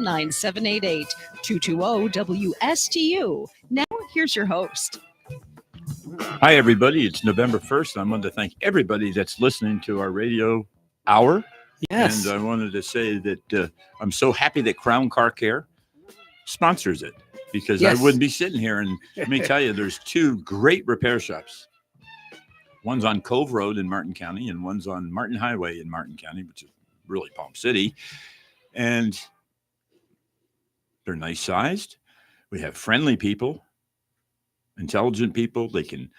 9788 220 WSTU. Now, here's your host. Hi, everybody. It's November 1st. I wanted to thank everybody that's listening to our radio hour. Yes. And I wanted to say that I'm so happy that Crown Car Care sponsors it, because I wouldn't be sitting here. And let me tell you, there's two great repair shops. One's on Cove Road in Martin County, and one's on Martin Highway in Martin County, which is really Palm City. And they're nice sized. We have friendly people, intelligent people. They can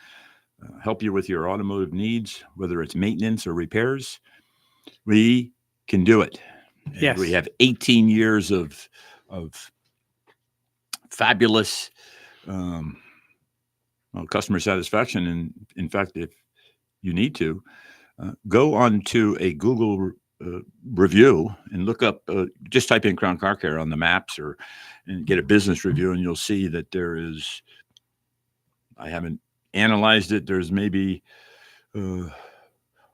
help you with your automotive needs, whether it's maintenance or repairs. We can do it. Yes. We have 18 years of fabulous customer satisfaction. And in fact, if you need to, go on to a Google review and look up, just type in Crown Car Care on the maps and get a business review, and you'll see that there is, I haven't analyzed it, there's maybe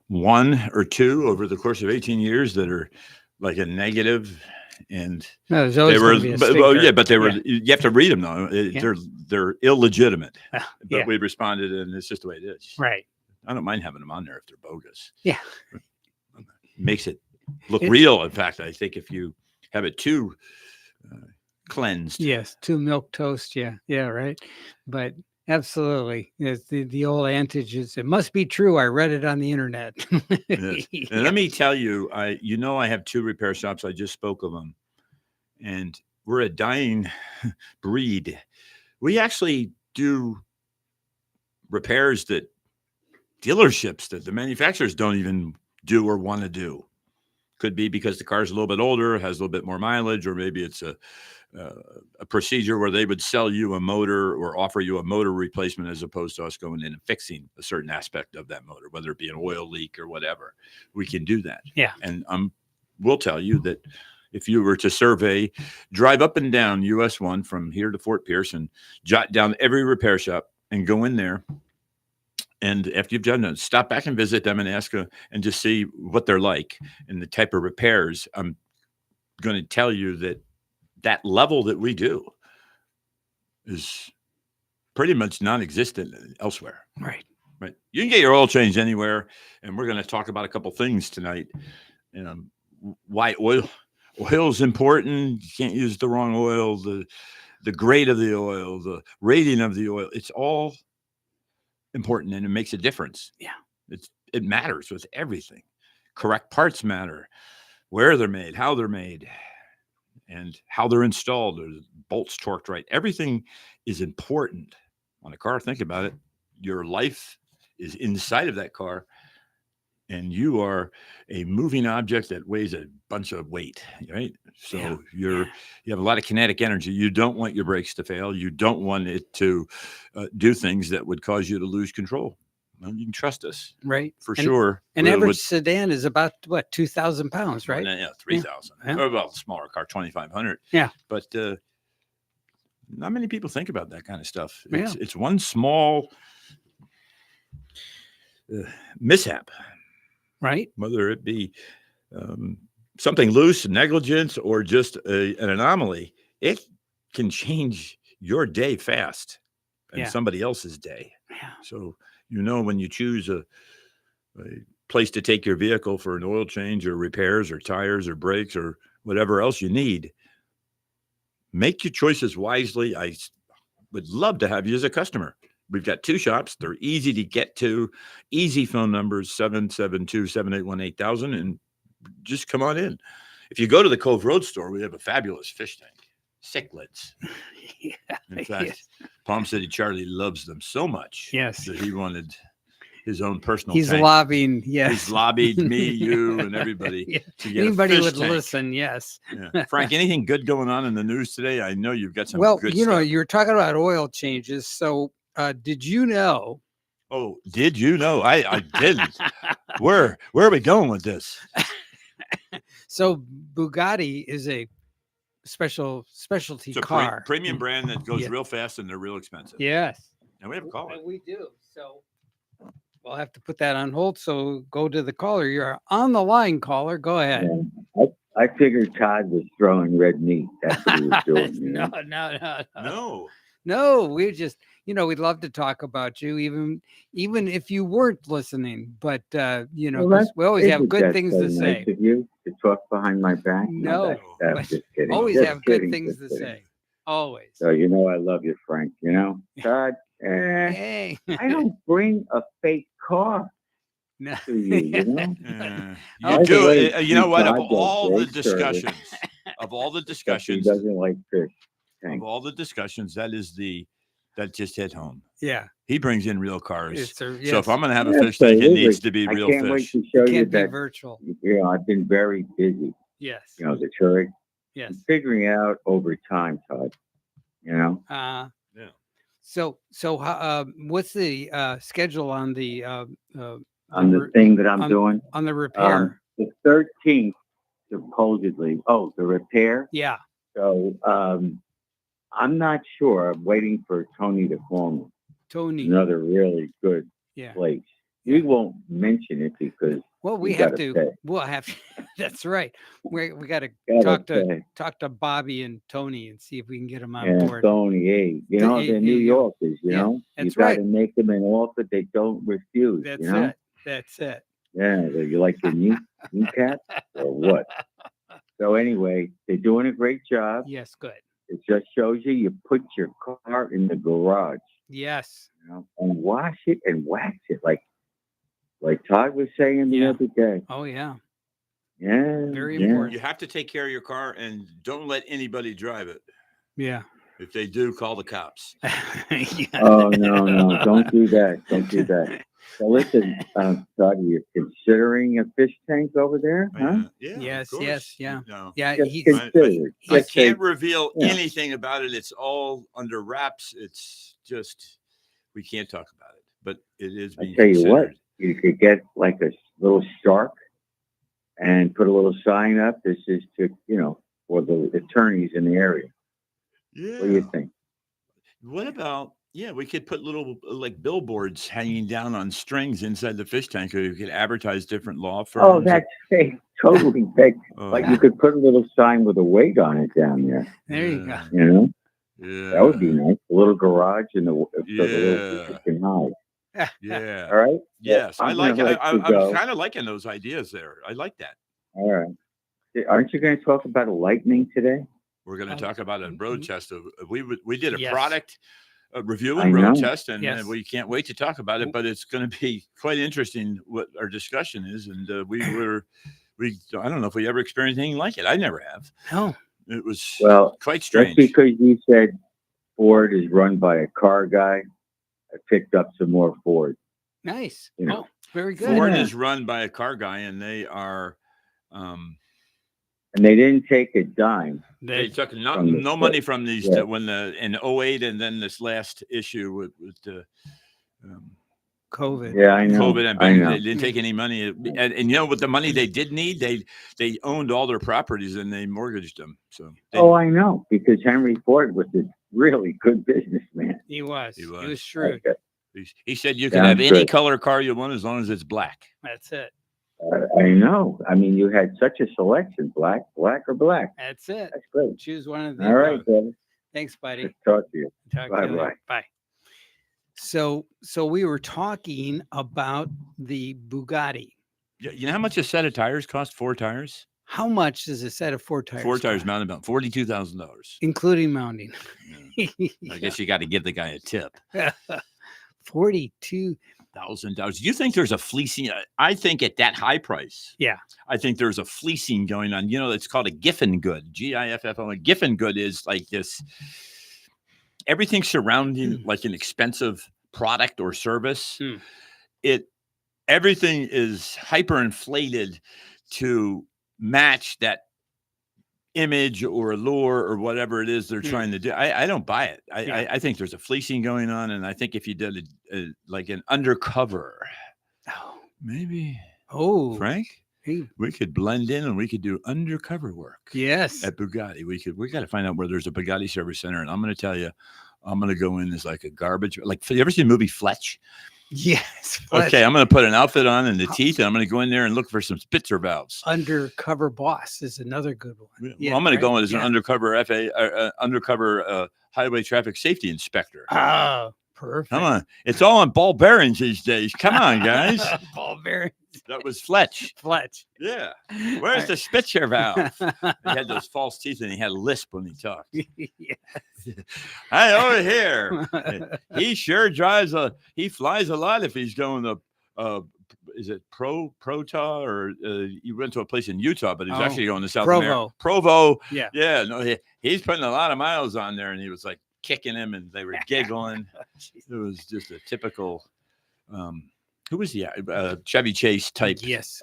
one or two over the course of 18 years that are like a negative. And no, there's always going to be a sticker. But they were. You have to read them though. They're illegitimate. But we responded, and it's just the way it is. Right. I don't mind having them on there if they're bogus. Yeah. It makes it look real. In fact, I think if you have it too cleansed. Yes, too milk toast. Yeah. Yeah. Right. But absolutely, the old adage is, it must be true. I read it on the internet. Yes. And let me tell you, I have two repair shops. I just spoke of them, and we're a dying breed. We actually do repairs that dealerships, that the manufacturers don't even do or want to do. Could be because the car's a little bit older, has a little bit more mileage, or maybe it's a procedure where they would sell you a motor or offer you a motor replacement, as opposed to us going in and fixing a certain aspect of that motor, whether it be an oil leak or whatever. We can do that. Yeah. And we'll tell you that if you were to drive up and down US 1 from here to Fort Pierce and jot down every repair shop and go in there, and after you've done it, stop back and visit them and ask and just see what they're like and the type of repairs. I'm going to tell you that level that we do is pretty much non-existent elsewhere. Right. Right. You can get your oil changed anywhere, and we're going to talk about a couple things tonight. Why oil is important. You can't use the wrong oil. The grade of the oil, the rating of the oil. It's all important, and it makes a difference. Yeah. It matters with everything. Correct parts matter. Where they're made, how they're made, and how they're installed, or bolts torqued right. Everything is important on a car. Think about it. Your life is inside of that car, and you are a moving object that weighs a bunch of weight, right? So you have a lot of kinetic energy. You don't want your brakes to fail. You don't want it to do things that would cause you to lose control. Well, you can trust us, right? Sure. An average sedan is about 2,000 pounds, right? Yeah, 3,000. Yeah. Or well, smaller car, 2,500. Yeah, but not many people think about that kind of stuff. Yeah. It's one small mishap, right? Whether it be something loose, negligence, or just an anomaly, it can change your day fast and somebody else's day. Yeah. So, when you choose a place to take your vehicle for an oil change or repairs or tires or brakes or whatever else you need, make your choices wisely. I would love to have you as a customer. We've got two shops. They're easy to get to, easy phone numbers, 772-781-8000, and just come on in. If you go to the Cove Road store, we have a fabulous fish tank, cichlids. In fact, Palm City Charlie loves them so much that he wanted his own personal He's tank. lobbying, yes. He's lobbied me, you, and everybody to get anybody a fish would tank. listen, yes. Frank, anything good going on in the news today? I know you've got some good you know, stuff. you were talking about oil changes. So did you know? Oh, did you know? I didn't. Where are we going with this? So Bugatti is a specialty It's a car. premium brand that goes real fast, and they're real expensive. Yes. And we have a caller. We do. So we'll have to put that on hold. So go to the caller. You're on the line, caller. Go ahead. I figured Todd was throwing red meat. That's what he was doing. You no, know? no. No. No, we're just, we'd love to talk about you, even if you weren't listening. But Well, 'cause we always have good that's things so to nice say. of you to talk behind my back. No, I'm but just kidding. always Just have good kidding, things just to kidding. say. Always. So I love you, Frank. Todd. Hey. I don't bring a fake car No. to you. You know. You By the do. way, You know what? Of Todd does all the great service. discussions, of all the Except he discussions, doesn't like fish. of Thanks. all the discussions, that just hit home. Yeah. He brings in real cars. It's So if yes. I'm going to have a fish tank, it Absolutely. needs to be I real can't wait fish. to show It you can't be that. virtual. I've been very busy. Yes. The church. Yes. Figuring out over time, Todd. Yeah. So what's the schedule on the On the thing that I'm doing. on the repair? The 13th, supposedly. Oh, the repair. Yeah. So I'm not sure. I'm waiting for Tony to call me. Tony. Another really good Yeah. place. We won't mention it because Well, we we have gotta to. pay. We'll have. That's right. We got to Gotta talk to Bobby and Tony and see if we can get them on and board. Tony, hey, they're New Yorkers, Yeah, you that's got right. to make them an offer they don't refuse. That's you know? it. That's it. Yeah, you like your kneecap or what? So anyway, they're doing a great job. Yes. Good. It just shows you put your car in the garage, Yes. and wash it and wax it like Todd was saying the Yeah. other day. Oh yeah. Yeah, Very yeah. important. You have to take care of your car and don't let anybody drive it. Yeah. If they do, call the cops. Yeah. Oh no, don't do that. Don't do that. So listen, Todd, you're considering a fish tank over there, huh? Yeah. Yes, of yes, course. yeah. No. Yeah. Just He's consider it. I Just say, can't reveal yeah. anything about it. It's all under wraps. It's just we can't talk about it. But it is being I tell you what, considered. you could get like a little shark and put a little sign up. This is to for the attorneys in the area. Yeah. What do you think? What about we could put little like billboards hanging down on strings inside the fish tank, or you could advertise different law firms. Oh, that's fake. Totally fake. Oh, Like you could put a little sign with a weight on it down there. there. You go. Yeah. That would be nice. A little garage and so the little Yeah. fish can hide. Yeah. All right. Yes, Well, I I'm like. gonna let you I'm go. kind of liking those ideas there. I like that. All right. Aren't you going to talk about lightning today? We're going to talk about a road test. We did a Yes. product review I and road know. test, and Yes. we can't wait to talk about it. But it's going to be quite interesting what our discussion is. And I don't know if we ever experienced anything like it. I never have. No. It was Well, quite just strange. because you said Ford is run by a car guy, I picked up some more Ford. Nice. You know. Oh, very good. Ford Yeah. is run by a car guy, and they are. And they didn't take a dime. They took From the no money from these yeah. when in 08 and then this last issue with the COVID. Yeah, I know. COVID and I banking. know. They didn't take any money, and with the money they did need, they owned all their properties and they mortgaged them. So I know, because Henry Ford was a really good businessman. He was. He He was. was shrewd. Okay. he said you can Sounds have any good. color car you want as long as it's black. That's it. I know. I mean, you had such a selection: black or black. That's it. That's great. Choose one of the All right, above. brother. Thanks, buddy. Good to talk to you. Talk to you later. Bye-bye. Bye. So we were talking about the Bugatti. You know how much a set of tires cost? 4 tires. How much does a set of 4 tires? 4 tires cost? mounted about $42,000. Including mounting. I guess you got to give the guy a tip. $42,000. Do you think there's a fleecing? I think at that high price, Yeah. I think there's a fleecing going on. It's called a Giffen good, Giffo. A Giffen good is like this. Everything surrounding like an expensive product or service. Everything is hyperinflated to match that image or allure or whatever it is they're trying to do. I don't buy it. I think there's a fleecing going on, and I think if you did like an undercover, maybe Frank, Hey. we could blend in and we could do undercover work. Yes. At Bugatti, we got to find out where there's a Bugatti service center, and I'm going to tell you, I'm going to go in as like a garbage. Like, you ever seen the movie Fletch? Yes. Okay, I'm going to put an outfit on and the teeth, and I'm going to go in there and look for some Spitzer valves. Undercover Boss is another good one. Well, Yeah, I'm going to go in right? as an undercover highway traffic safety inspector. Oh, perfect. Come on. It's all on ball bearings these days. Come on, guys. Ball bearings. That was Fletch. Fletch. Yeah. Where's the Spitzer valve? He had those false teeth and he had a lisp when he talked. Yeah. Hey, over here. He sure he flies a lot if he's going to, is it Prota or you went to a place in Utah, but he was Oh, actually going to South Provo. America. Provo. Yeah. Yeah. No, he's putting a lot of miles on there and he was like kicking him and they were giggling. It was just a typical, who was he? Chevy Chase type. Yes.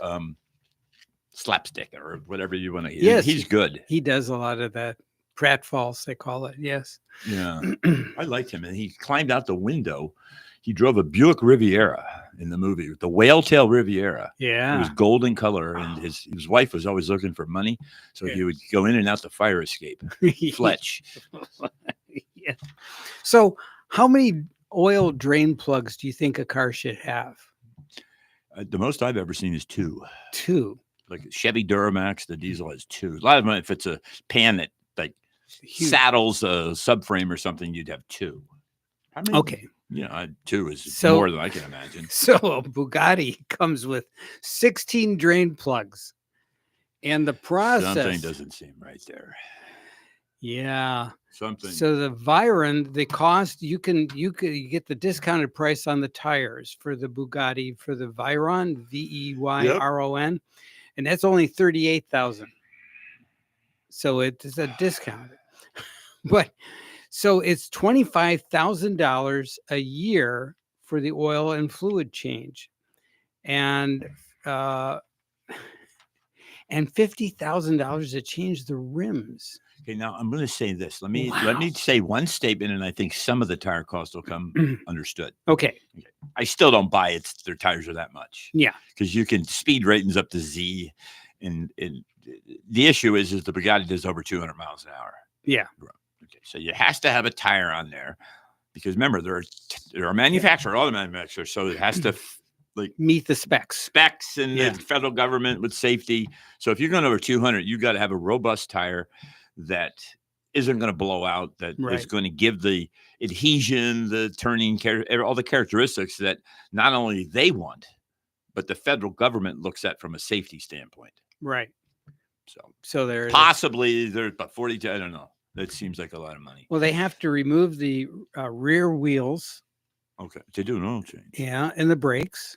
Slapstick or whatever you want to. Yes. He's good. He does a lot of that. Pratfalls, they call it. Yes. Yeah. I liked him. And he climbed out the window. He drove a Buick Riviera in the movie, the whale tail Riviera. It Yeah. was golden color. And his wife was always looking for money. So he would go in and out the fire escape. Fletch. Yeah. So, how many oil drain plugs do you think a car should have? The most I've ever seen is 2. 2. Like Chevy Duramax, the diesel has 2. A lot of them, if it's a pan that like Huge. saddles a subframe or something, you'd have 2. How many? Okay. Yeah, 2 is So- more than I can imagine. So a Bugatti comes with 16 drain plugs. And the process. Something doesn't seem right there. Yeah. Something. So the Veyron, the cost you get the discounted price on the tires for the Bugatti for the Veyron, Veyron, and that's only 38,000. So it's a discount. But so it's $25,000 a year for the oil and fluid change, and $50,000 to change the rims. Okay, now I'm going to say this. Let me say one statement, and I think some of the tire costs will come understood. Okay. I still don't buy their tires are that much. Yeah. Because you can speed ratings up to Z, and the issue is the Bugatti does over 200 miles an hour. Yeah. Okay, so you has to have a tire on there, because remember they're a manufacturer, all the manufacturers, so it has to Meet the specs. And Yeah. the federal government with safety. So if you're going over 200, you got to have a robust tire that isn't going to blow out, that is Right. going to give the adhesion, the turning, all the characteristics that not only they want, but the federal government looks at from a safety standpoint. Right. So So there's possibly there's about 40. I don't know. That seems like a lot of money. well, they have to remove the rear wheels, Okay, to do an oil change. yeah, and the brakes,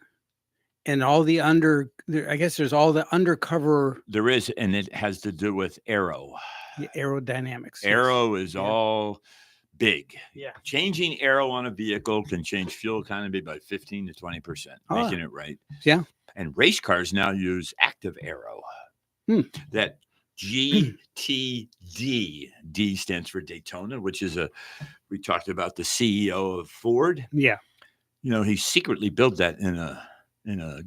and all the I guess there's all the undercover There is, and it has to do with aero. aerodynamics. yes. Aero is Yeah. all big. Yeah. Changing aero on a vehicle can change fuel economy by 15 to 20%, Oh. making it right. Yeah. And race cars now use active aero. That GTD, D stands for Daytona, which is we talked about the CEO of Ford. Yeah. You know, he secretly built that in a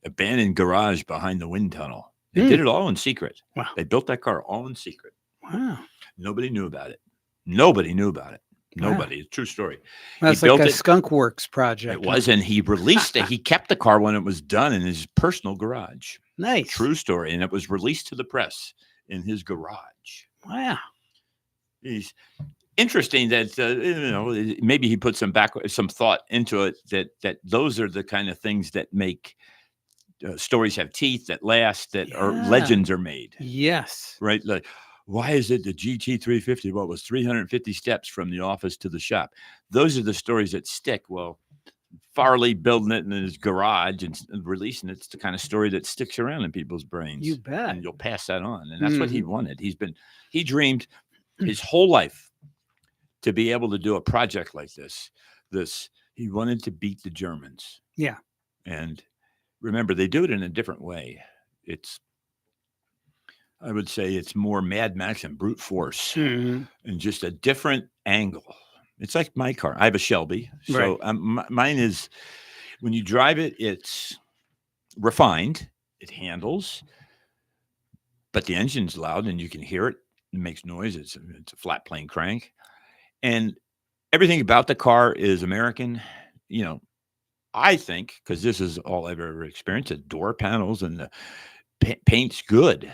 abandoned garage behind the wind tunnel. They did it all in secret. Wow. They built that car all in secret. Wow. Nobody knew about it. Nobody knew about it. Wow. Nobody. It's a true story. That's He like built a it- Skunk Works project. It was, and he released it. He kept the car when it was done in his personal garage. Nice. True story. And it was released to the press in his garage. Wow. He's interesting that maybe he put some thought into it, that those are the kind of things that make stories have teeth, that last, that are Yeah. legends are made, Yes. right? Like, why is it the GT350? What was 350 steps from the office to the shop? Those are the stories that stick. Well, Farley building it in his garage and releasing it's the kind of story that sticks around in people's brains. You bet. And you'll pass that on. And that's what he wanted. He dreamed his whole life to be able to do a project like this. He wanted to beat the Germans. Yeah. And remember, they do it in a different way. I would say it's more Mad Max and brute force, Mhm. and just a different angle. It's like my car. I have a Shelby. So mine is, when you drive it, it's refined. It handles, but the engine's loud and you can hear it. It makes noise. It's a flat plane crank. And everything about the car is American. You know, I think, because this is all I've ever experienced, the door panels and the paint's good.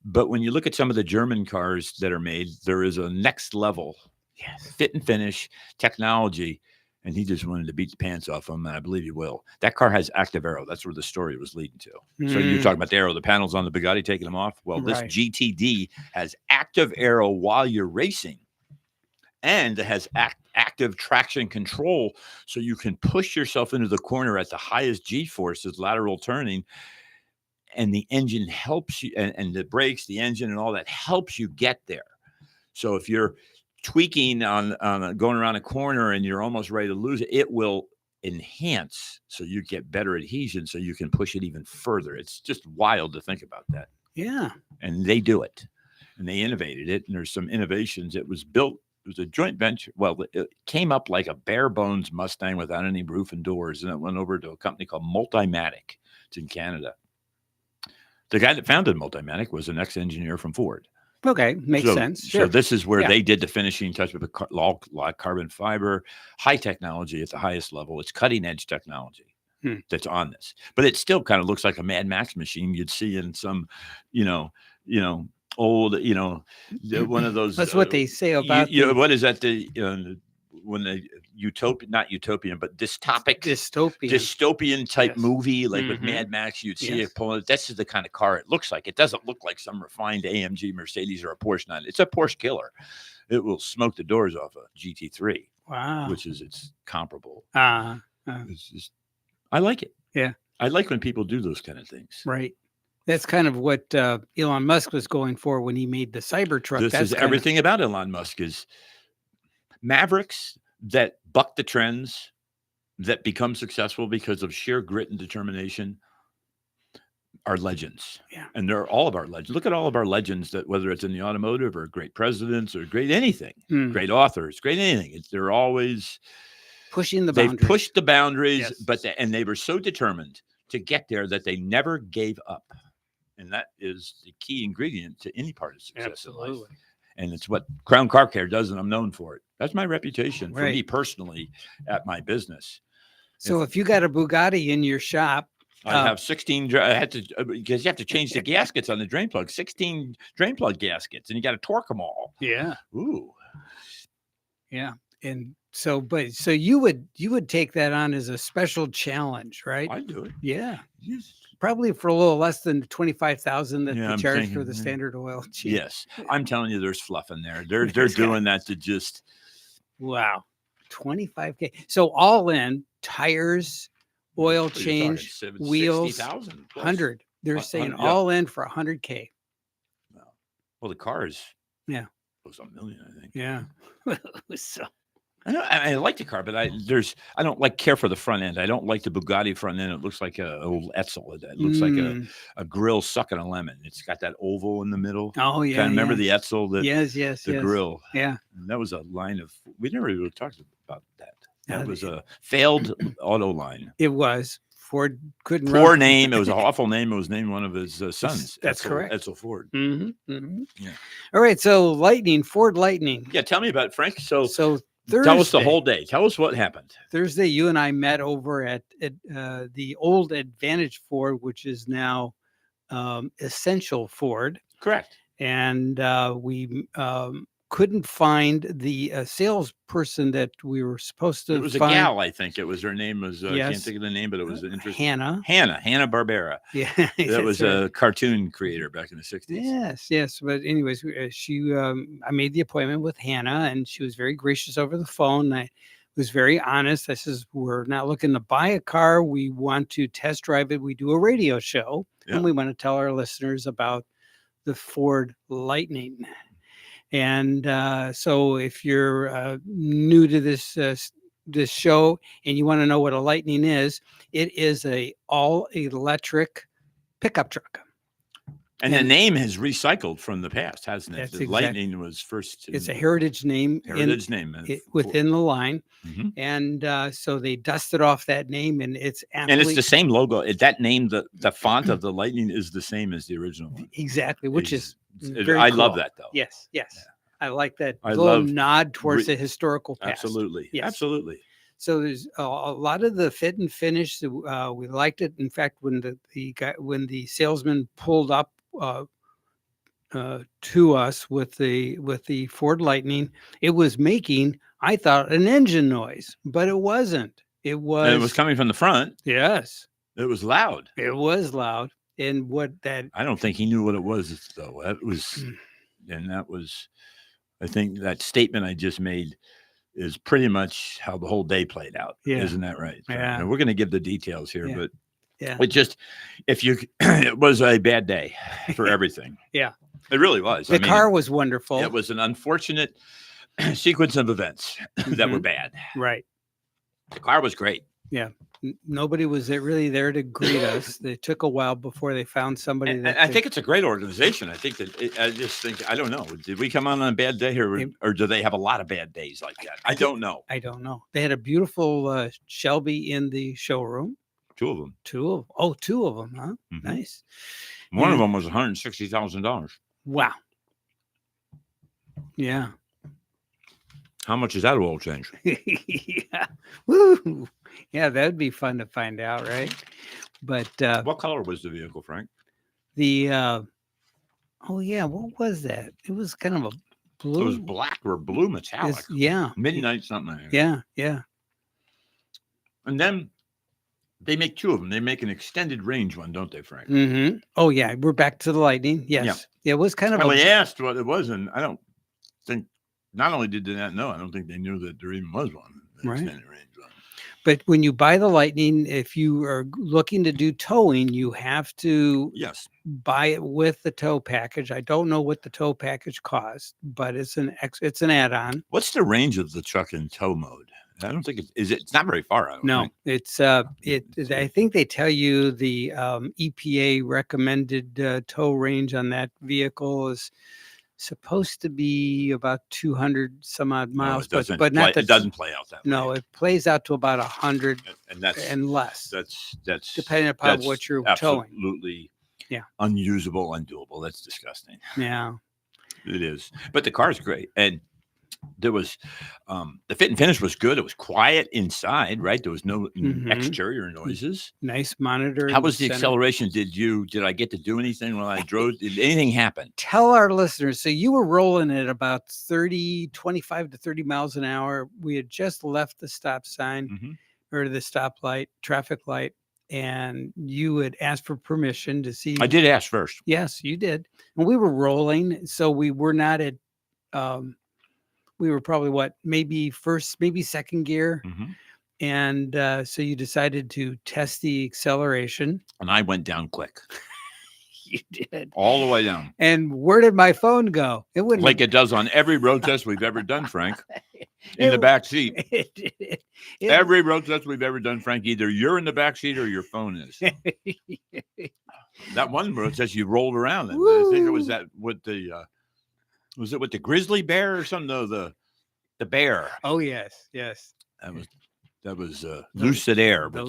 But when you look at some of the German cars that are made, there is a next level fit and finish technology. And he just wanted to beat the pants off him, and I believe he will. That car has active aero. That's where the story was leading to. So you're talking about the aero, the panels on the Bugatti, taking them off. Well, this GTD has active aero while you're racing, and it has active traction control, so you can push yourself into the corner at the highest G-forces, lateral turning, and the engine helps you, and the brakes, the engine, and all that helps you get there. So if you're tweaking on going around a corner and you're almost ready to lose it, it will enhance so you get better adhesion, so you can push it even further. It's just wild to think about that. Yeah. And they do it, and they innovated it. And there's some innovations. It was built. It was a joint venture. Well, it came up like a bare bones Mustang without any roof and doors, and it went over to a company called Multimatic. It's in Canada. The guy that founded Multimatic was an ex-engineer from Ford. Okay, makes sense. Sure. So this is where they did the finishing touch with a carbon fiber, high technology at the highest level. It's cutting edge technology that's on this, but it still kind of looks like a Mad Max machine you'd see in some, old, one of those. That's what they say about. What is that? When the not utopian, but dystopian type movie, like with Mad Max, you'd see it pulling. This is the kind of car it looks like. It doesn't look like some refined AMG Mercedes or a Porsche 9. It's a Porsche killer. It will smoke the doors off a GT3. Wow. Which is its comparable. It's just, I like it. Yeah. I like when people do those kind of things. Right. That's kind of what Elon Musk was going for when he made the Cybertruck. This is everything about Elon Musk is Mavericks that buck the trends, that become successful because of sheer grit and determination, are legends. Yeah. And they're all of our legends. Look at all of our legends, that whether it's in the automotive or great presidents or great anything, great authors, great anything. They're always pushing the boundaries. They've pushed the boundaries, and they were so determined to get there that they never gave up. And that is the key ingredient to any part of success. Absolutely. In life. And it's what Crown Car Care does, and I'm known for it. That's my reputation for me personally at my business. So if you got a Bugatti in your shop, I have 16. I had to, because you have to change the gaskets on the drain plug. 16 drain plug gaskets, and you got to torque them all. Yeah. Ooh. Yeah. And so you would take that on as a special challenge, right? I do it. Yeah. Yes. Probably for a little less than 25,000 that they charge for the yeah. standard oil. Gee. Yes, I'm telling you, there's fluff in there. They're doing that to just. Wow, $25K. So all in, tires, oil change, wheels, 100. They're saying all in for $100K. Well, the cars. Yeah. It was $1 million, I think. Yeah. So. I like the car, but I don't care for the front end. I don't like the Bugatti front end. It looks like a old Etzel. It looks like a grill sucking a lemon. It's got that oval in the middle. Oh yeah. Kind of remember the Etzel? Yes. The grill. Yeah. And that was a line of. We never really talked about that. That was a failed auto line. It was. Ford couldn't. Poor name. It was an awful name. It was named one of his sons. That's correct. Etzel Ford. Mm-hmm. Mm-hmm. Yeah. All right. So Ford Lightning. Yeah. Tell me about it, Frank. So Thursday, tell us the whole day. Tell us what happened. Thursday, you and I met over at the old Advantage Ford, which is now Essential Ford. Correct. And we couldn't find the salesperson that we were supposed to find. It was a gal, I think. It was her name was I can't think of the name, but it was an interesting. Hanna Barbera. Yeah, that was a cartoon creator back in the 60s. Yes. But anyways, I made the appointment with Hannah, and she was very gracious over the phone. I was very honest. I says, we're not looking to buy a car. We want to test drive it. We do a radio show, and we want to tell our listeners about the Ford Lightning. And so if you're new to this show and you want to know what a Lightning is, it is a all electric pickup truck. And the name has recycled from the past, hasn't it? That's The Lightning was first. It's a heritage name. Within the line. Mm-hmm. And so they dusted off that name, and it's and it's the same logo. That name, the font of the Lightning is the same as the original one. Exactly, which is I love that, though. Yes. I like that I little love nod towards re- the historical past. Absolutely. Yes. Absolutely. So there's a lot of the fit and finish. We liked it. In fact, when the salesman pulled up to us with the Ford Lightning, it was making, I thought, an engine noise, but it wasn't. It was. And it was coming from the front. Yes, It was loud. it was loud. And what that I don't think he knew what it was, though. That Mm. was, and that was, I think that statement I just made is pretty much how the whole day played out. Yeah. Isn't that right? Yeah. And we're going to give the details here, Yeah. but Yeah. it just, if you, it was a bad day for everything. Yeah. It really was. the car was wonderful. It was an unfortunate sequence of events that were bad. Right. The car was great. Nobody was really there to greet us. It took a while before they found somebody And that I could- think it's a great organization. I think that I just think, I don't know. Did we come on a bad day or do they have a lot of bad days like that? I don't know. I don't know. They had a beautiful Shelby in the showroom. Two of them. Two of them, huh? Mhm. Nice. One of Yeah. them was $160,000. Wow. Yeah. How much is that oil change? Yeah. Woo. Yeah, that'd be fun to find out, right? But What color was the vehicle, Frank? the oh yeah, what was that? It was kind of a blue. It was black or blue metallic. Yeah. Midnight something. Like that. Yeah. Yeah. And then they make two of them. They make an extended range one, don't they, Frank? Mm-hmm. Oh yeah, we're back to the Lightning. Yes. Yeah, it was kind of Well, a they asked what it was, and I don't think, not only did they not know, I don't think they knew that there even was one. An Right. extended range one. But when you buy the Lightning, if you are looking to do towing, you have to Yes. buy it with the tow package. I don't know what the tow package costs, but it's an add-on. What's the range of the truck in tow mode? I don't think it's not very far. I don't No, think. it's I think they tell you the EPA recommended tow range on that vehicle is supposed to be about 200 some odd No, miles, it doesn't but not it doesn't play out that way. No, it plays out to about 100 and that's and less, that's depending upon that's what you're towing. absolutely Yeah. unusable, undoable. That's disgusting. Yeah. It is. But the car's great. And there was the fit and finish was good. It was quiet inside, right? There was no Mhm. exterior noises. Nice monitor. How in was the center. acceleration? Did I get to do anything while I drove? Did anything happen? Tell our listeners. So you were rolling at about 25 to 30 miles an hour. We had just left the stop sign Mhm. or the stoplight, traffic light, and you had asked for permission to see. I did ask first. Yes, you did. And we were rolling. So we were not at, we were probably maybe second gear. Mhm. And so you decided to test the acceleration. And I went down quick, You did. all the way down, And where did my phone go? It wouldn't like it does on every road test we've ever done, Frank. In It- the back seat. it- Every road test we've ever done, Frank, either you're in the back seat or your phone is. That one road test you rolled around. And I think it was Woo. that with the was it with the grizzly bear or something? No, the bear. Oh yes, yes. That was Lucid Air. The But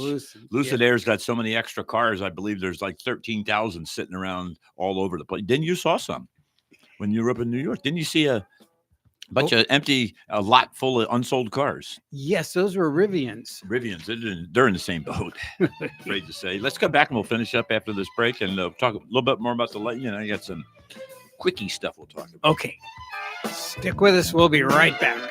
Lucid. Air's got so many extra cars. I believe there's like 13,000 sitting around all over the place. Then you saw some when you were up in New York. Didn't you see a bunch of a lot full of unsold cars? Yes, those were Rivians. Rivians, they're in the same boat. Afraid to say. Let's come back and we'll finish up after this break and talk a little bit more about the Lightning. I got some quickie stuff we'll talk about. Okay. Stick with us. We'll be right back.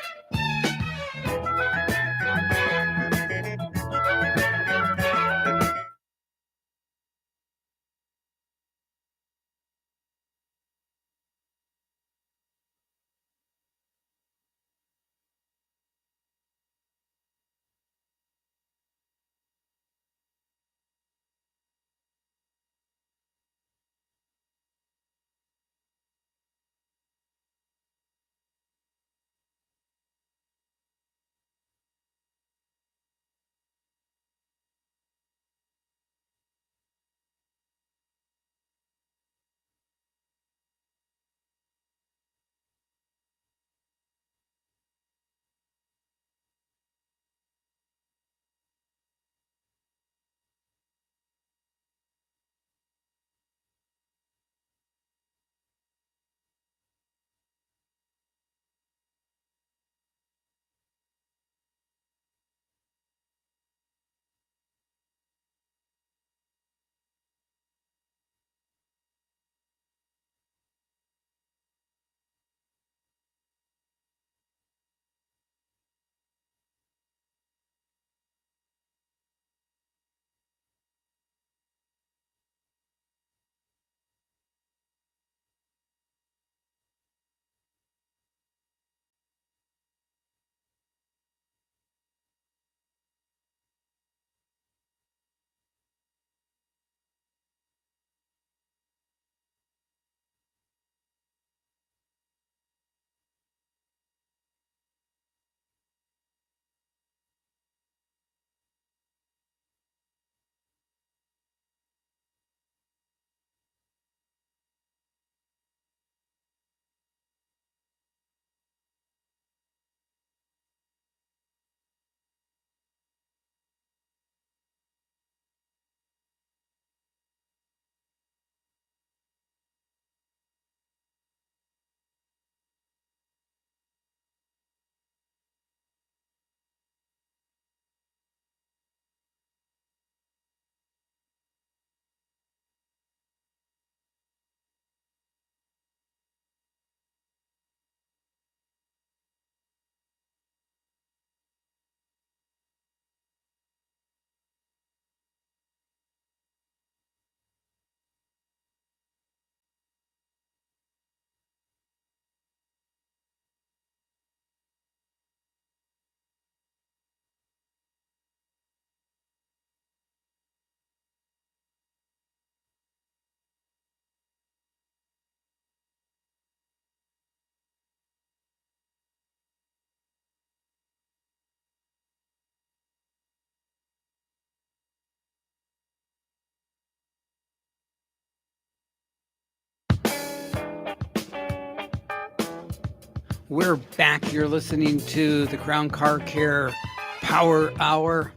We're back. You're listening to the Crown Car Care Power Hour.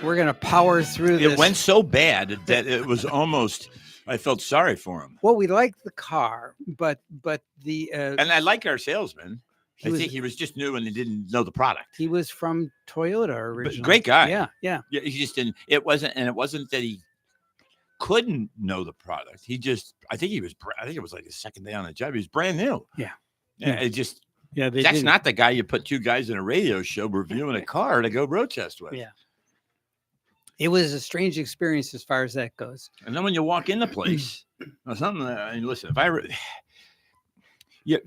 We're going to power through this. It went so bad that it was almost, I felt sorry for him. Well, we like the car, but the And I like our salesman. I think he was just new and he didn't know the product. he was from Toyota originally. But great guy. Yeah. Yeah, he just didn't. It wasn't that he couldn't know the product. He just, I think it was like his second day on the job. He was brand new. Yeah. It just, Yeah, that's not the guy you put two guys in a radio show reviewing a car to go road test with. Yeah. It was a strange experience as far as that goes. And then when you walk in the place, something. I mean, listen,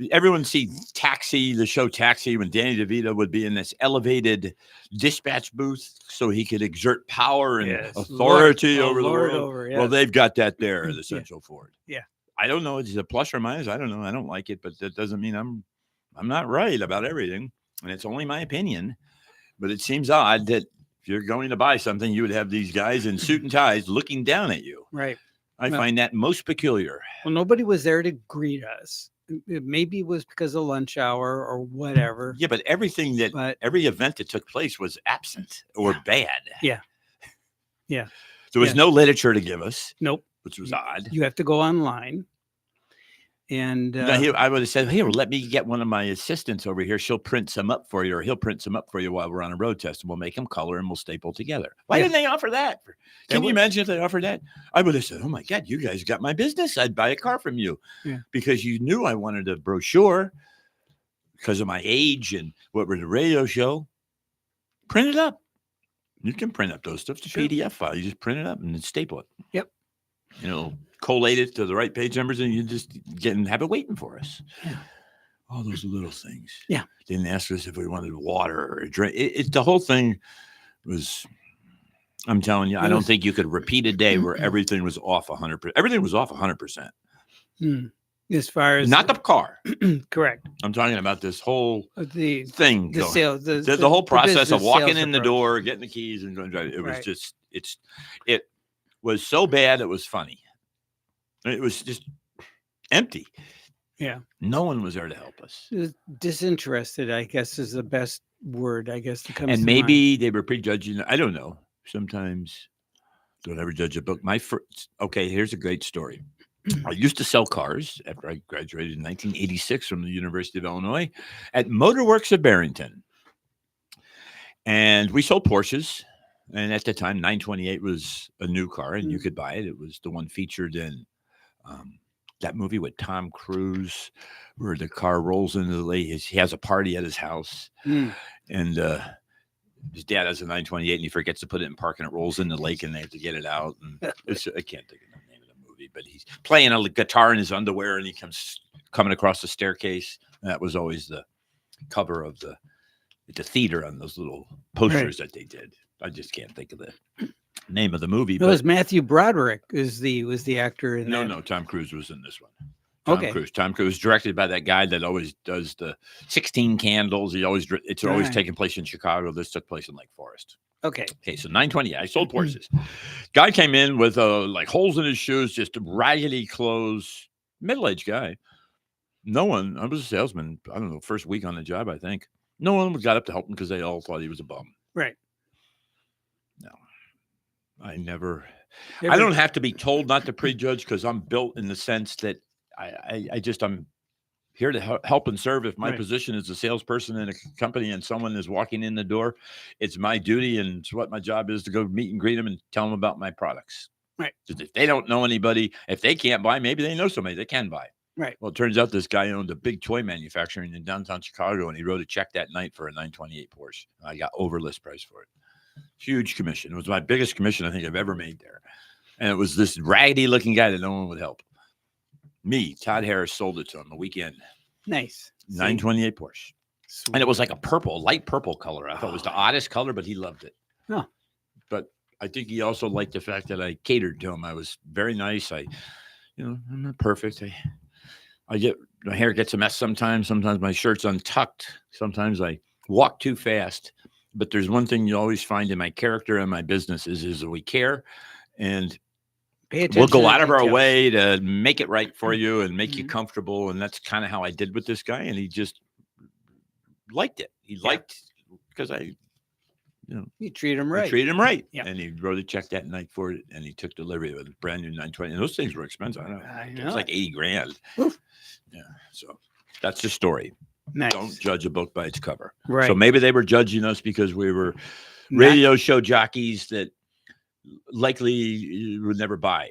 everyone see Taxi, the show Taxi, when Danny DeVito would be in this elevated dispatch booth so he could exert power and authority over the world. Well, they've got that there at Essential Ford. Yeah. I don't know. It's a plus or minus. I don't know. I don't like it, but that doesn't mean I'm not right about everything. And it's only my opinion. But it seems odd that if you're going to buy something, you would have these guys in suit and ties looking down at you. Right. I find that most peculiar. Well, nobody was there to greet us. Maybe it was because of lunch hour or whatever. Yeah, but every event that took place was absent or bad. Yeah. Yeah. There was no literature to give us. Nope. Which was odd. You have to go online. And I would have said, here, let me get one of my assistants over here. She'll print some up for you, or he'll print some up for you while we're on a road test, and we'll make them color and we'll staple together. Why didn't they offer that? Can you imagine if they offered that? I would have said, oh my God, you guys got my business. I'd buy a car from you because you knew I wanted a brochure because of my age and what was the radio show. Print it up. You can print up those stuff to PDF file. You just print it up and then staple it. Yep. Collate it to the right page numbers, and you just have it waiting for us. Yeah. All those little things. Yeah. Didn't ask us if we wanted water or a drink. The whole thing was, I'm telling you, I don't think you could repeat a day where everything was off 100%. Everything was off 100%. As far as not the car. Correct. I'm talking about this whole the thing. The sale, the whole process of walking in the door, getting the keys and going to drive. It was just, it was so bad. It was funny. It was just empty. Yeah. No one was there to help us. Disinterested, I guess, is the best word, I guess. And maybe they were prejudging. I don't know. Sometimes don't ever judge a book. Here's a great story. I used to sell cars after I graduated in 1986 from the University of Illinois at Motorworks of Barrington. And we sold Porsches. And at the time, 928 was a new car and you could buy it. It was the one featured in that movie with Tom Cruise where the car rolls into the lake. He has a party at his house and his dad has a 928 and he forgets to put it in park and it rolls in the lake and they have to get it out. And I can't think of the name of the movie, but he's playing a guitar in his underwear and he comes coming across the staircase. And that was always the cover of the theater on those little posters that they did. I just can't think of the name of the movie. It was Matthew Broderick was the actor in that. No, Tom Cruise was in this one. Tom Cruise, directed by that guy that always does the 16 Candles. It's always taking place in Chicago. This took place in Lake Forest. Okay, so 920. I sold Porsches. Guy came in with like holes in his shoes, just raggedy clothes, middle-aged guy. No one, I was a salesman, I don't know, first week on the job, I think. No one got up to help him because they all thought he was a bum. Right. No, I don't have to be told not to prejudge because I'm built in the sense that I'm here to help and serve. If my position is a salesperson in a company and someone is walking in the door, it's my duty and it's what my job is to go meet and greet them and tell them about my products. Right. If they don't know anybody, if they can't buy, maybe they know somebody they can buy. Right. Well, it turns out this guy owned a big toy manufacturing in downtown Chicago, and he wrote a check that night for a 928 Porsche. I got over list price for it. Huge commission. It was my biggest commission I think I've ever made there. And it was this raggedy looking guy that no one would help. Me, Todd Harris, sold it to him a weekend. Nice. 928 Porsche. Sweet. And it was like a light purple color. I thought it was the oddest color, but he loved it. No. But I think he also liked the fact that I catered to him. I was very nice. I'm not perfect. My hair gets a mess sometimes. Sometimes my shirt's untucked. Sometimes I walk too fast. But there's one thing you always find in my character and my business is that we care and we'll go out of our way to make it right for you and make you comfortable. And that's kind of how I did with this guy. And he just liked it. He liked because You treat them I right. treated him right. Yeah. And he wrote a check that night for it, and he took delivery of a brand new 920. And those things were expensive. I know. I It know. was like 80 grand. Oof. Yeah. So that's the story. Nice. Don't judge a book by its cover. Right. So maybe they were judging us because we were Not- radio show jockeys that likely you would never buy.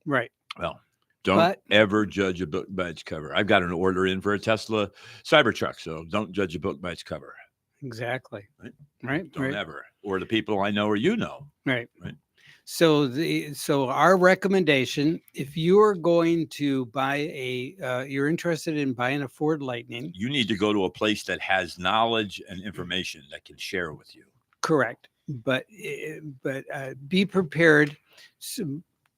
Right. Well, don't But- ever judge a book by its cover. I've got an order in for a Tesla Cybertruck, so don't judge a book by its cover. Exactly. Right. Right. Don't Right. ever. Or the people I know or you know. Right. Right. So our recommendation, if you are going to buy you're interested in buying a Ford Lightning, You need to go to a place that has knowledge and information that can share with you. correct. But be prepared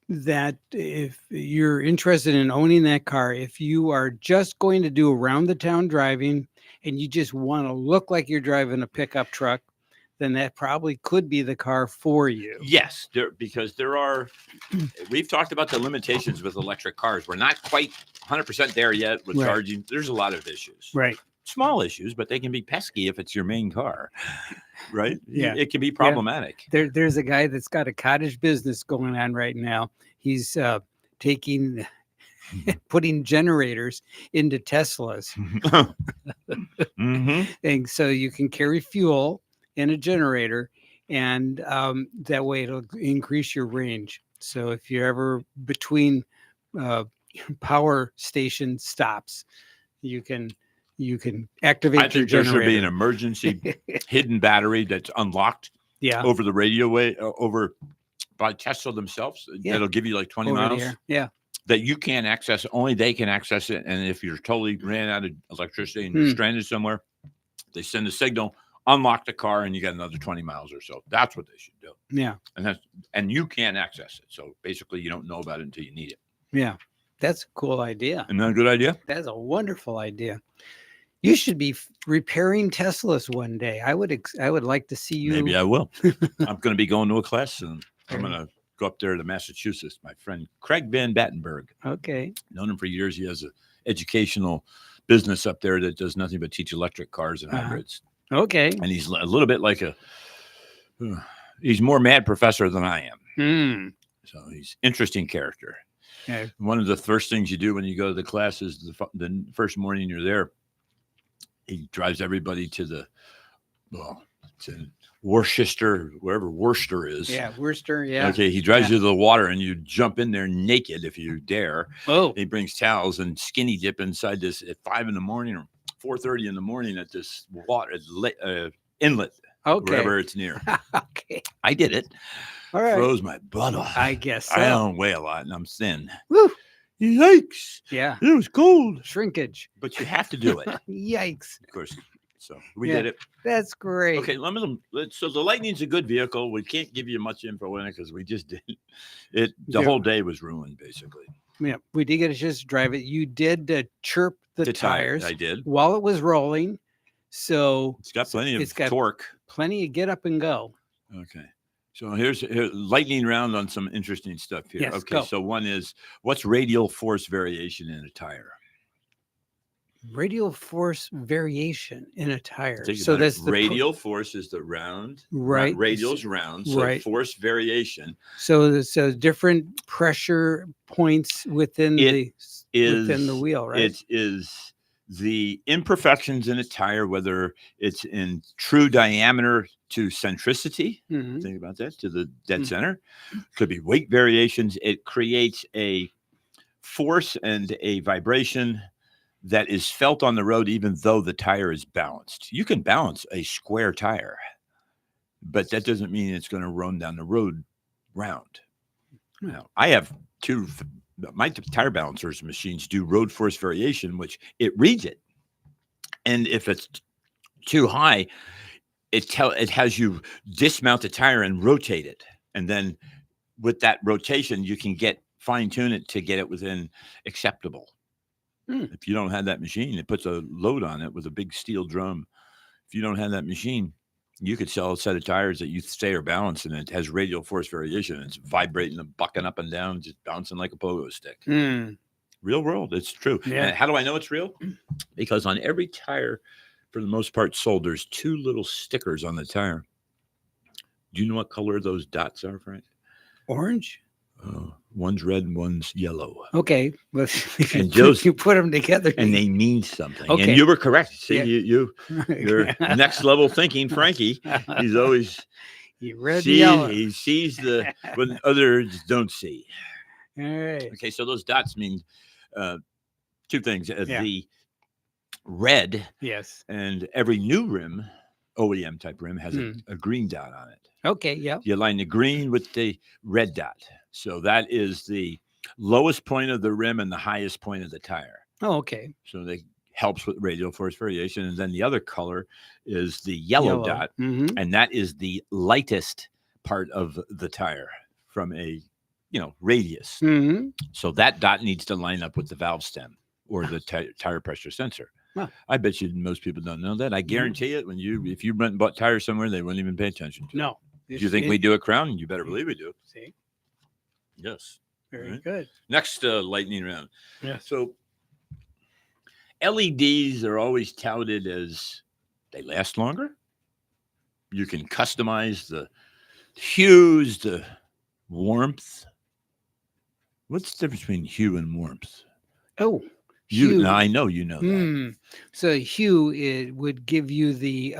that if you're interested in owning that car, if you are just going to do around the town driving and you just want to look like you're driving a pickup truck, then that probably could be the car for you. Yes, because there are, we've talked about the limitations with electric cars. We're not quite 100% there yet with Right. charging. There's a lot of issues. Right. Small issues, but they can be pesky if it's your main car, right? Yeah. It can be problematic. There's a guy that's got a cottage business going on right now. He's putting generators into Teslas. Mhm. And so you can carry fuel in a generator, and that way it'll increase your range. So if you're ever between power station stops, you can activate I your think there should be an generator. emergency hidden battery that's unlocked Yeah, over the radio over by Tesla themselves. Yeah. That'll give you like 20 over miles. there. Yeah, That you can't access. Only they can access it. And if you're totally ran out of electricity and you're stranded somewhere, they send a signal, unlock the car, and you got another 20 miles or so. That's what they should do. yeah, And you can't access it. So basically, you don't know about it until you need it. yeah. That's a cool idea. Isn't that a good idea? That's a wonderful idea. You should be repairing Teslas one day. I would like to see you. Maybe I will. I'm going to be going to a class soon. I'm going to go up there to Massachusetts. My friend Craig Van Battenberg, Okay. known him for years. He has an educational business up there that does nothing but teach electric cars and hybrids. Okay. And he's a little bit like he's more mad professor than I am. Hmm. So he's interesting character. Yeah. One of the first things you do when you go to the class is the first morning you're there, he drives everybody to Worcester, wherever Worcester is. Yeah. Worcester. Yeah. Okay. He drives you to the water and you jump in there naked if you dare. Oh. He brings towels and skinny dip inside this at 5 a.m. or 4:30 in the morning at this water inlet, Okay. wherever it's near. Okay. I did it. All right. Froze my butt off. I guess I so. don't weigh a lot and I'm thin. Woo. Yikes. Yeah. It was cold. Shrinkage. But you have to do it. Yikes. Of course. So we Yeah. did it. That's great. Okay, so the Lightning's a good vehicle. We can't give you much info in it because we just did it. The Yeah. whole day was ruined, basically. Yeah. We did get a chance to drive it. You did chirp the tires I did. while it was rolling. So It's got plenty it's of got torque. plenty of get up and go. Okay. So here's lightning round on some interesting stuff here. Yes, Okay. go. So one is, what's radial force variation in a tire? Radial force variation in a tire. Think So about it. that's the radial force is the round. Right. Radial's round. So Right. force variation So different pressure points within It within the wheel, right? It is the imperfections in a tire, whether it's in true diameter to centricity. Mhm. Think about that, to the dead Mm. center. Could be weight variations. It creates a force and a vibration that is felt on the road, even though the tire is balanced. You can balance a square tire, but that doesn't mean it's going to run down the road round. Now, I have my tire balancers machines do road force variation, which it reads it. And if it's too high, it has you dismount the tire and rotate it. And then with that rotation, you can fine tune it to get it within acceptable. If you don't have that machine, it puts a load on it with a big steel drum. If you don't have that machine, you could sell a set of tires that you say are balanced and it has radial force variation. It's vibrating and bucking up and down, just bouncing like a pogo stick. Mm. Real world, it's true. Yeah. And how do I know it's real? Because on every tire for the most part, sold. There's 2 little stickers on the tire. Do you know what color those dots are, Frank? Orange. One's red and one's yellow. Okay, well, if And Joe's- you put them together, And they mean something. Okay. And you were correct. See, Yeah. you're next level thinking, Frankie. He's always you red and see. yellow. He sees the what others don't see. All right. Okay, so those dots mean 2 things. Yeah. The red Yes. and every new rim, OEM type rim, has Hmm. a green dot on it. Okay. Yep. You align the green with the red dot. So that is the lowest point of the rim and the highest point of the tire. Oh, okay. So they helps with radial force variation. And then the other color is the yellow dot. Hmm. And that is the lightest part of the tire from a radius. Hmm. So that dot needs to line up with the valve stem or the tire pressure sensor. Huh. I bet you most people don't know that. I guarantee it. If you went and bought tires somewhere, they wouldn't even pay attention to it. No. Do you think we do at Crown? You better believe we do. See, Yes. very Right. good. Next lightning round. Yes. So LEDs are always touted as they last longer. You can customize the hues, the warmth. What's the difference between hue and warmth? Oh, You, hue. now I know you know that. Hmm. So hue, it would give you the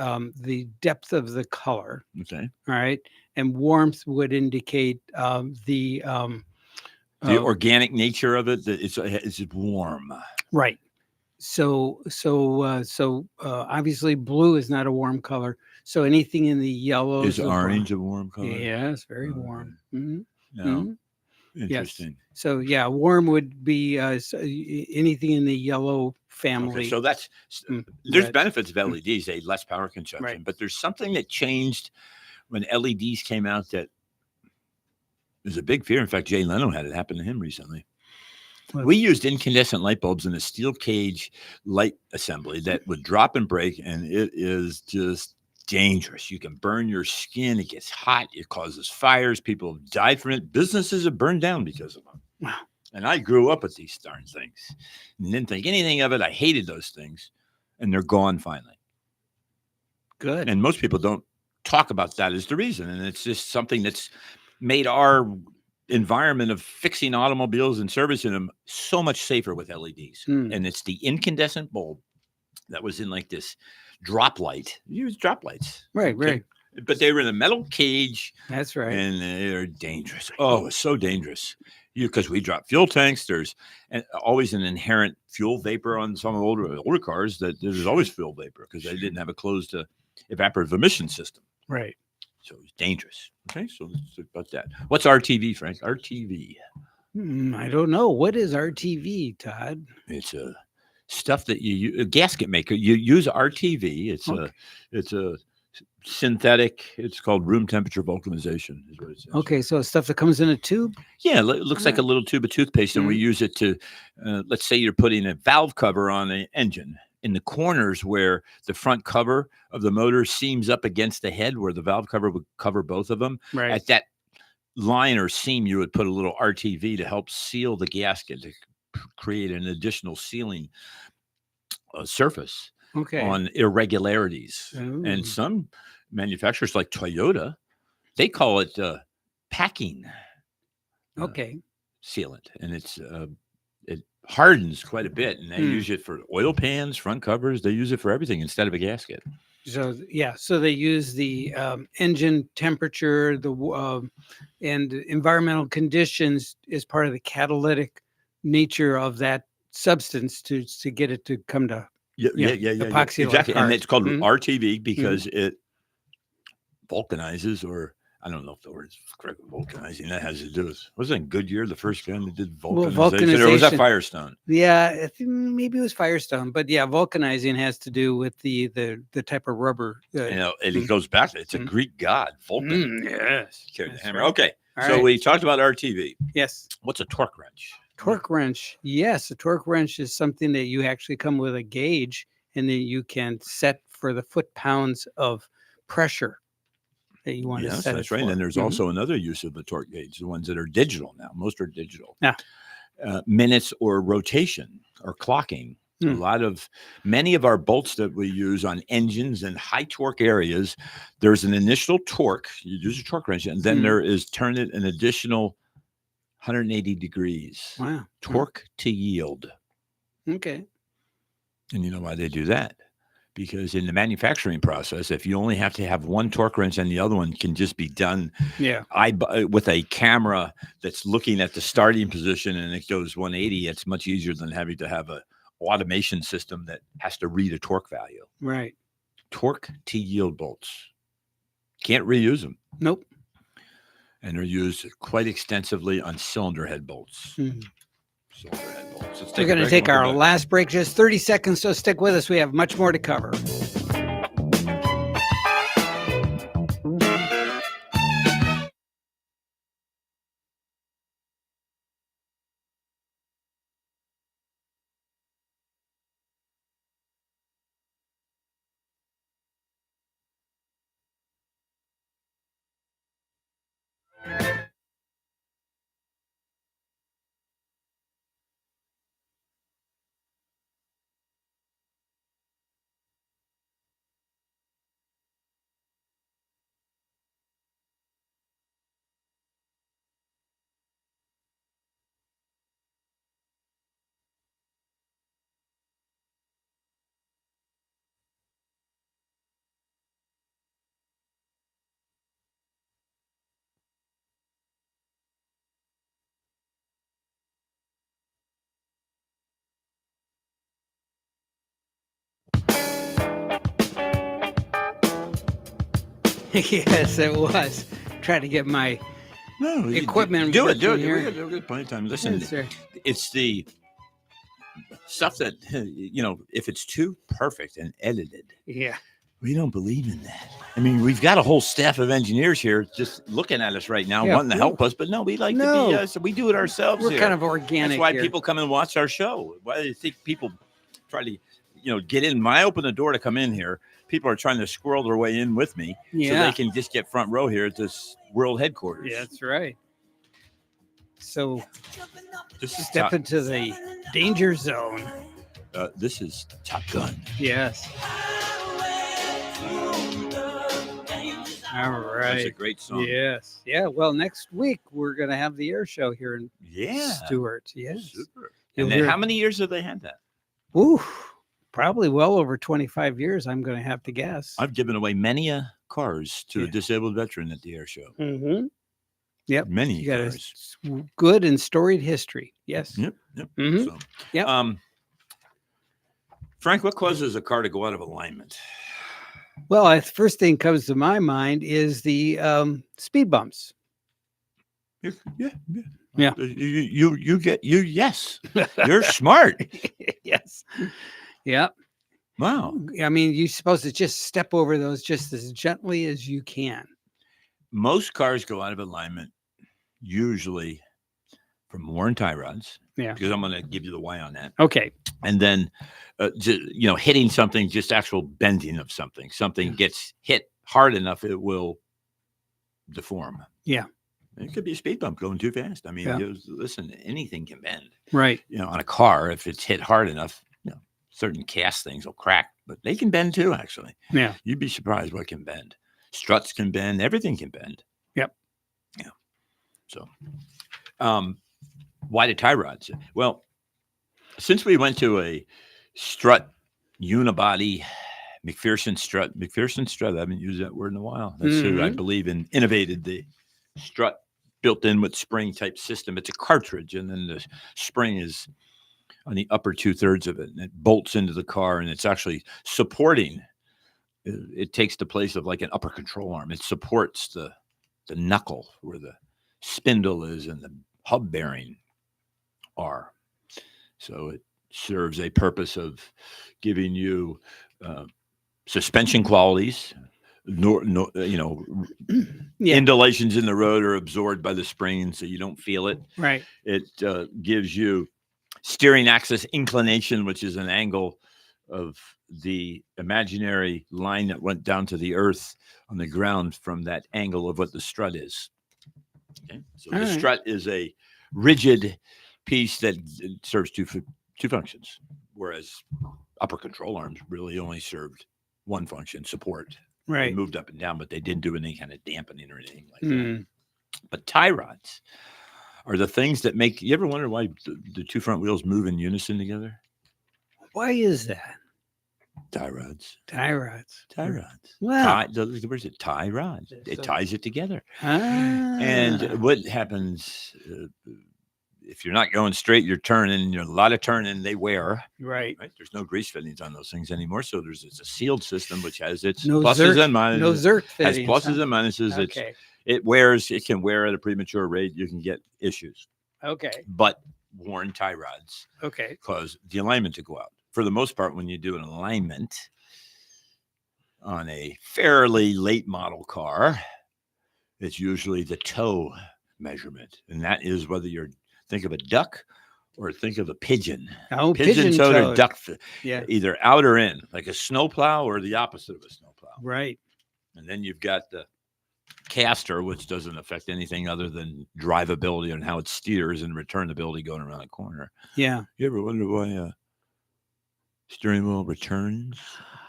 depth of the color. Okay. All right, and warmth would indicate the Organic nature of it, it's warm. right. So obviously blue is not a warm color. So anything in the yellows Is orange a warm color? Yes, very Okay. warm. Mhm, No. mhm. Interesting. So yeah, warm would be anything in the yellow family. Okay, so that's Mm, there's red. benefits of LEDs, they less power consumption, Right. but there's something that changed when LEDs came out that was a big fear. In fact, Jay Leno had it happen to him recently. What? We used incandescent light bulbs in a steel cage light assembly that would drop and break, and it is just dangerous. You can burn your skin. It gets hot. It causes fires. People have died from it. Businesses have burned down because of them. Wow. And I grew up with these darn things and didn't think anything of it. I hated those things, and they're gone finally. Good. And most people don't talk about that as the reason. And it's just something that's made our environment of fixing automobiles and servicing them so much safer with LEDs. Hmm. And it's the incandescent bulb that was in like this drop light. You use drop lights, Right, okay. right. But they were in a metal cage That's right. and they're dangerous. Oh, it's so dangerous. Because we drop fuel tanks, there's always an inherent fuel vapor on some older cars. That there's always fuel vapor because they didn't have a closed evaporative emission system. Right. So it's dangerous. Okay, so let's talk about that. What's RTV, Frank? RTV. I don't know. What is RTV, Todd? It's a stuff that a gasket maker. You use RTV. It's a synthetic. It's called room temperature vulcanization. Is what it says. Okay, so it's stuff that comes in a tube. Yeah, it looks like a little tube of toothpaste, and we use it to, let's say you're putting a valve cover on an engine. In the corners where the front cover of the motor seams up against the head, where the valve cover would cover both of them, Right. at that line or seam, you would put a little RTV to help seal the gasket to create an additional sealing surface Okay. on irregularities. Ooh. And some manufacturers like Toyota, they call it packing Okay. sealant, and it hardens quite a bit, and they Hmm. use it for oil pans, front covers. They use it for everything instead of a gasket. So yeah, so they use the engine temperature, and environmental conditions as part of the catalytic nature of that substance to get it to come to. Yeah, epoxy like exactly. And hard. it's called Mhm. RTV because it vulcanizes, or I don't know if the word's correct. Vulcanizing, that has to do with, wasn't Goodyear the first guy that did vulcanization, or was that vulcanization. Firestone? Yeah, I think maybe it was Firestone, but yeah, vulcanizing has to do with the type of rubber. And it goes back. It's a Greek god, Vulcan. Yes. Carried the That's hammer. right. Okay, All so right. we talked about RTV. Yes. What's a torque wrench? Torque wrench. Yes, a torque wrench is something that you actually come with a gauge, and then you can set for the foot-pounds of pressure that you want to Yes, set that's it right. for. And there's Mhm. also another use of the torque gauge, the ones that are digital now. Most are digital. Yeah. Minutes or rotation or clocking. A lot of many of our bolts that we use on engines and high torque areas, there's an initial torque. You use a torque wrench, and then there is turn it an additional 180 degrees. Wow. Torque to yield. Okay. And you know why they do that? Because in the manufacturing process, if you only have to have one torque wrench and the other one can just be done Yeah. with a camera that's looking at the starting position and it goes 180, it's much easier than having to have a automation system that has to read a torque value. Right. Torque to yield bolts. Can't reuse them. Nope. And they're used quite extensively on cylinder head bolts. Mhm. Cylinder head bolts. Let's We're a going to break take and we'll our come back. last break, just 30 seconds. So stick with us. We have much more to cover. Yes, it was. Trying to get my No, equipment Do it. working We're here. good. We're good. Plenty of time. Listen, Yes, sir. it's the stuff that, if it's too perfect and edited, Yeah. we don't believe in that. I mean, we've got a whole staff of engineers here just looking at us right now, Yeah. wanting to help us. But no, we like to No. be, so we do it ourselves We're here. kind of organic. That's why here. people come and watch our show. Why do you think people try to, get in? When I open the door to come in here, people are trying to squirrel their way in with me so Yeah. they can just get front row here at this world headquarters. Yeah, that's right. So This is step top, into the danger zone. this is Top Gun. Yes. All That's a right. great song. Yes. Yeah. Well, next week we're going to have the air show here in Yeah. Stewart. Yes. Super. You'll And then hear- how many years have they had that? Ooh, probably well over 25 years, I'm going to have to guess. I've given away many cars to a Yeah. disabled veteran at the air show. Mm-hmm. Yep. Many You got cars. a good and storied history. Yes. Yep. Mhm. So, Yep. Frank, what causes a car to go out of alignment? Well, the first thing comes to my mind is the speed bumps. Yeah. Yeah. Yes. You're smart. Yes. Yeah. Wow. I mean, you're supposed to just step over those just as gently as you can. Most cars go out of alignment usually from worn tie rods. Yeah. Because I'm going to give you the why on that. Okay. And then, hitting something, just actual bending of something. Something gets hit hard enough, it will deform. Yeah. It could be a speed bump going too fast. I mean, Yeah. listen, anything can bend. Right. On a car, if it's hit hard enough, certain cast things will crack, but they can bend too, actually. Yeah. You'd be surprised what can bend. Struts can bend. Everything can bend. Yep. Yeah. So, why the tie rods? Well, since we went to a strut unibody McPherson strut, I haven't used that word in a while. That's who I believe innovated the strut built in with spring type system. It's a cartridge, and then the spring is on the upper 2/3 of it, and it bolts into the car, and it's actually supporting. It takes the place of like an upper control arm. It supports the knuckle where the spindle is and the hub bearing are. So it serves a purpose of giving you suspension qualities. Undulations in the road are absorbed by the spring, so you don't feel it. Right. It gives you steering axis inclination, which is an angle of the imaginary line that went down to the earth on the ground from that angle of what the strut is. Okay, so All the right. strut is a rigid piece that serves two functions. whereas upper control arms really only served one function, support. They Right. moved up and down, but they didn't do any kind of dampening or anything like that. Mm. But tie rods are the things that make you ever wonder why the two front wheels move in unison together? Why is that? Tie rods. Tie rods. Tie rods. Wow. Where's it? Tie rods. It So- ties it together. Ah. And what happens if you're not going straight, you're turning. A lot of turning, they wear. right. Right? There's no grease fittings on those things anymore. So it's a sealed system, which has its No pluses Zerk- and minuses. No Zerk has fittings. pluses huh? and minuses. Okay. It wears. It can wear at a premature rate. You can get issues. Okay. But worn tie rods Okay. cause the alignment to go out. For the most part, when you do an alignment on a fairly late model car, it's usually the toe measurement, and that is whether you're think of a duck or think of a pigeon. Oh, Pigeon-toed or toed. duck, Yeah. either out or in, like a snowplow or the opposite of a snowplow. Right. And then you've got the caster, which doesn't affect anything other than drivability and how it steers and returnability going around a corner. Yeah. You ever wonder why a steering wheel returns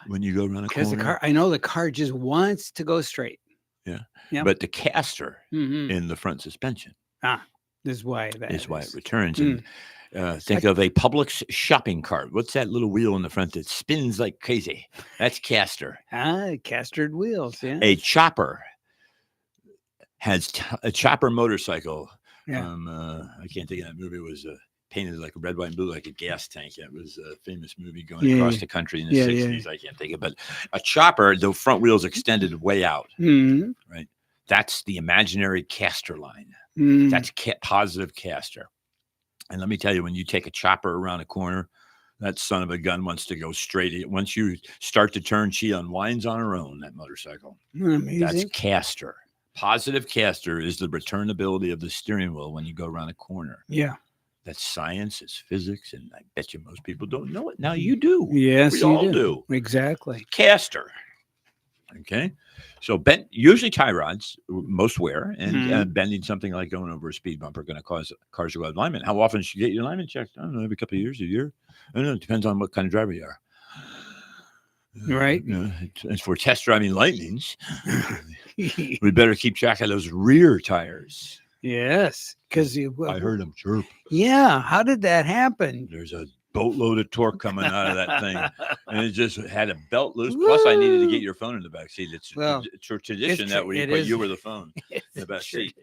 when you go around a Because corner? the car, I know the car just wants to go straight. yeah. But the caster Mm-hmm. in the front suspension This is why that is why it is. returns. Mm. And think of a Publix shopping cart. What's that little wheel in the front that spins like crazy? That's caster. Castered wheels. Yeah. A chopper has a chopper motorcycle. Yeah. I can't think of that movie. It was painted like a red, white, and blue, like a gas tank. It was a famous movie going Yeah, across yeah. the country in the Yeah, 60s. I can't think of it. But a chopper, the front wheels extended way out. Mhm. That's the imaginary caster line. Mm. That's positive caster. And let me tell you, when you take a chopper around a corner, that son of a gun wants to go straight. Once you start to turn, she unwinds on her own, that motorcycle. Amazing. That's caster. Positive caster is the returnability of the steering wheel when you go around a corner. Yeah. That's science, it's physics, and I bet you most people don't know it. Now you do. Yes, We you all do. Exactly. Caster. Okay. So usually tie rods, most wear, and bending something like going over a speed bump are going to cause cars to go out of alignment. How often should you get your alignment checked? I don't know, every couple of years, a year. I don't know. It depends on what kind of driver you are. Right. As for test driving Lightnings, we better keep track of those rear tires. Yes. Because you. I heard them chirp. Yeah. How did that happen? There's a boatload of torque coming out of that thing, and it just had a belt loose. Plus, I needed to get your phone in the back seat. It's Well, it's a tradition that we it put is- you were the phone in the back seat.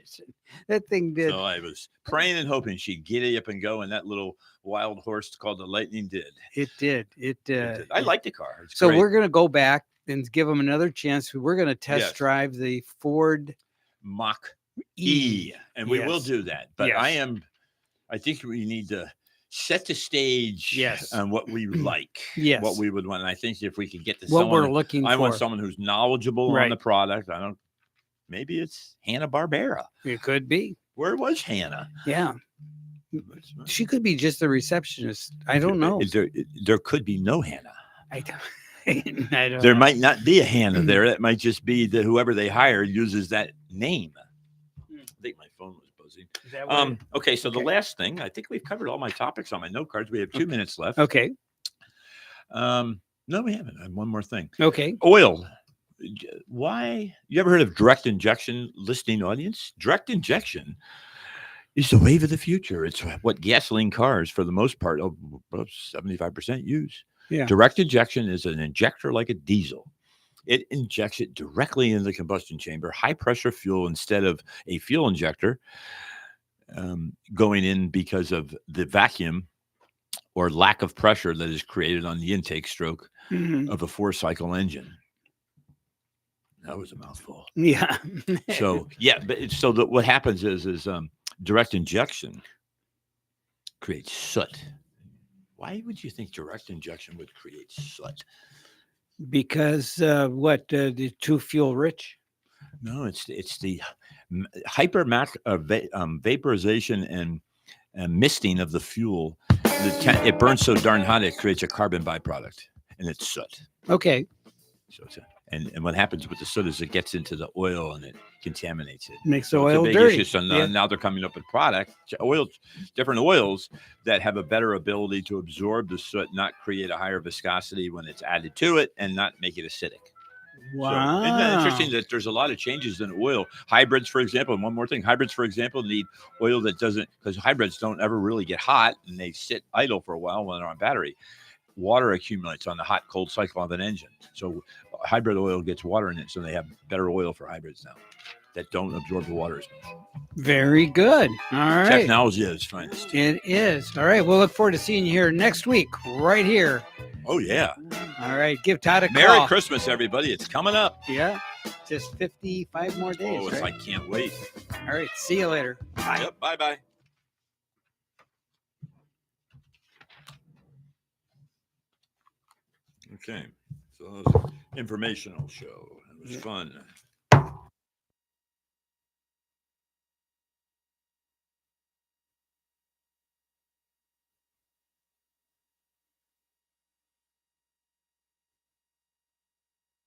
That thing did. So I was praying and hoping she'd giddy up and go, and that little wild horse called the Lightning did. It did. It It did. did. I like the car. It's So great. we're going to go back and give them another chance. We're going to test Yes. drive the Ford Mach E, and we will Yes. do that. But Yes. I think we need to set the stage Yes. on what we like, Yes. what we would want. And I think if we could get to What someone, we're looking I for. want someone who's knowledgeable on Right. the product. Maybe it's Hanna-Barbera. It could be. Where was Hannah? Yeah. She could be just the receptionist. I don't know. There could be no Hannah. I don't, I don't There know. might not be a Hannah there. It might just be that whoever they hired uses that name. I think my phone was buzzing. Is that what it- Okay, so the Okay. last thing, I think we've covered all my topics on my note cards. We have 2 minutes left. Okay. No, we haven't. I have one more thing. Okay. Oil. Why? You ever heard of direct injection, listening audience? Direct injection is the wave of the future. It's what gasoline cars, for the most part, about 75% use. Yeah. Direct injection is an injector like a diesel. It injects it directly into the combustion chamber, high pressure fuel instead of a fuel injector going in because of the vacuum or lack of pressure that is created on the intake stroke Mhm. of a 4-cycle engine. That was a mouthful. Yeah. So yeah, but what happens is direct injection creates soot. Why would you think direct injection would create soot? Because the too fuel rich. No, it's the vaporization and misting of the fuel. It burns so darn hot it creates a carbon byproduct, and it's soot. Okay. So it's And what happens with the soot is it gets into the oil and it contaminates it. Makes the So it's a oil big dirty. issue. So now they're coming up with different oils that have a better ability to absorb the soot, not create a higher viscosity when it's added to it, and not make it acidic. Wow. So, isn't that interesting that there's a lot of changes in oil? Hybrids, for example, and one more thing, hybrids, for example, need oil that doesn't, because hybrids don't ever really get hot and they sit idle for a while when they're on battery. Water accumulates on the hot cold cycle of an engine. So hybrid oil gets water in it. So they have better oil for hybrids now that don't absorb the water as much. Very good. All right. Technology is finest. It is. All right. We'll look forward to seeing you here next week, right here. Oh, yeah. All right. Give Todd a Merry call. Christmas, everybody. It's coming up. Yeah. Just 55 more days. Oh, it's right? I can't wait. All right. See you later. Bye. Yep. Bye-bye. Okay. So that was an informational show. It was fun.